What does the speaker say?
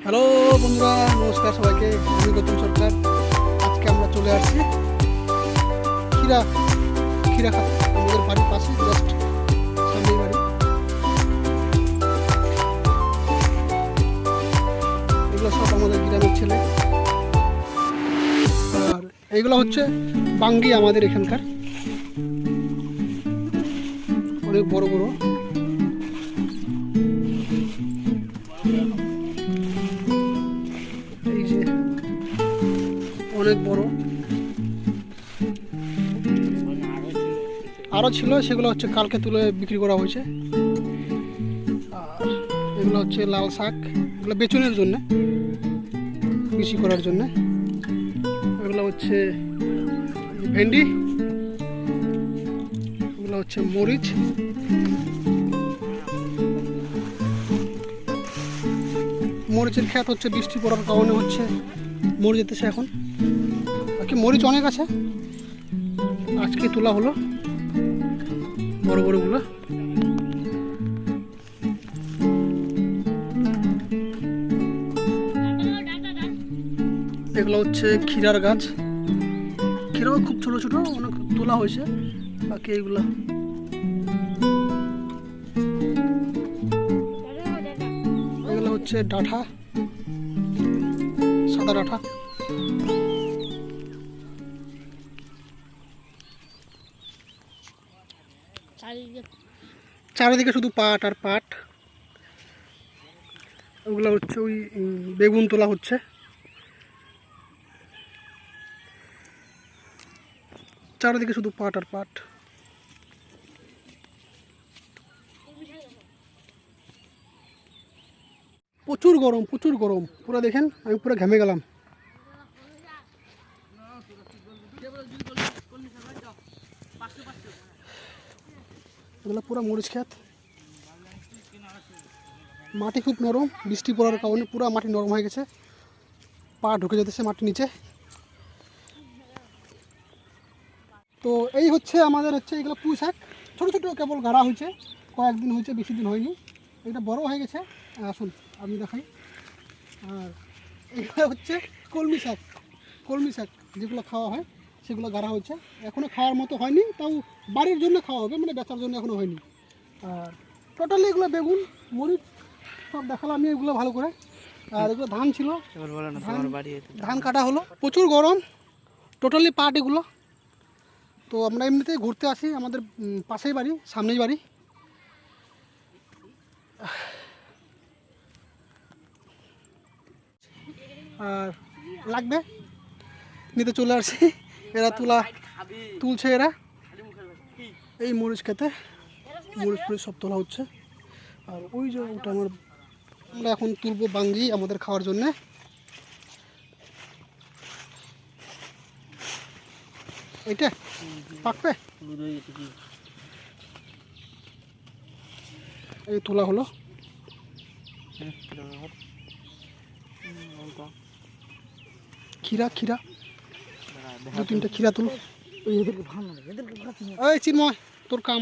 Hello বন্ধুরা, নমস্কার সবাইকে। আমি গৌতম সরকার। আজকে আমরা চলে আসছি ক্ষীরা খাতে। আমাদের বাড়ির পাশে, জাস্ট সামনেই বাড়ি। এগুলো সব আমাদের গ্রামের ছেলে, আর এইগুলো হচ্ছে বাঙ্গি আমাদের এখানকার, অনেক বড় বড়। এই যে অনেক বড়, আরও ছিল, সেগুলো হচ্ছে কালকে তুলে বিক্রি করা হয়েছে। আর এগুলো হচ্ছে লাল শাক, এগুলো বেচনের জন্য, কৃষি করার জন্য। এগুলো হচ্ছে ভেন্ডি, এগুলো হচ্ছে মরিচ, মরিচের ক্ষেত হচ্ছে বৃষ্টি পড়ার কারণে হচ্ছে মরে যেতেছে এখন। বাকি মরিচ অনেক আছে, আজকে তোলা হলো বড় বড়গুলো। এগুলো হচ্ছে ক্ষীরার গাছ, ক্ষীরাও খুব ছোট ছোট, অনেক তোলা হয়েছে। বাকি এইগুলা এগুলো হচ্ছে ডাঁঠা, সাদা ডাঁঠা। চারিদিকে শুধু পাট আর পাট। ওগুলো হচ্ছে ওই বেগুন তোলা হচ্ছে। চারিদিকে শুধু পাট আর পাট। প্রচুর গরম, প্রচুর গরম। পুরো দেখেন, আমি পুরো ঘেমে গেলাম। এগুলো পুরো মরিচ ক্ষেত। মাটি খুব নরম, বৃষ্টি পড়ার কারণে পুরো মাটি নরম হয়ে গেছে, পা ঢুকে যেতেছে মাটির নিচে। তো এই হচ্ছে আমাদের হচ্ছে এগুলো পুঁই শাক, ছোটো ছোটো কেবল গাড়া হয়েছে, কয়েকদিন হয়েছে, বেশি দিন হয়নি। এটা বড় হয়ে গেছে, আসুন আমি দেখাই। আর এগুলো হচ্ছে কলমি শাক, কলমি শাক যেগুলো খাওয়া হয় সেগুলো গাড়া হয়েছে। এখনও খাওয়ার মতো হয়নি, তাও বাড়ির জন্য খাওয়া হবে, মানে বেচার জন্য এখনও হয়নি। আর টোটালি এগুলো বেগুন, মরিচ সব দেখালাম আমি এগুলো ভালো করে। আর এগুলো ধান ছিল, ধান কাটা হলো। প্রচুর গরম, টোটালি পাট এগুলো। তো আমরা এমনিতেই ঘুরতে আসি, আমাদের পাশেই বাড়ি, সামনেই বাড়ি। আর লাগবে নিতে চলে আসছি। এরা তুলছে এরা এই মরিচ খেতে, মরিচ ফরিচ সব তোলা হচ্ছে। আর ওই যে ওটা আমরা এখন তুলবো বাঙ্গি আমাদের খাওয়ার জন্যে। এইটা পাকবে, এই তোলা হলো। ক্ষীরা দু তিনটা ক্ষীরা তুল। এই চিন্ময়, তোর কাম।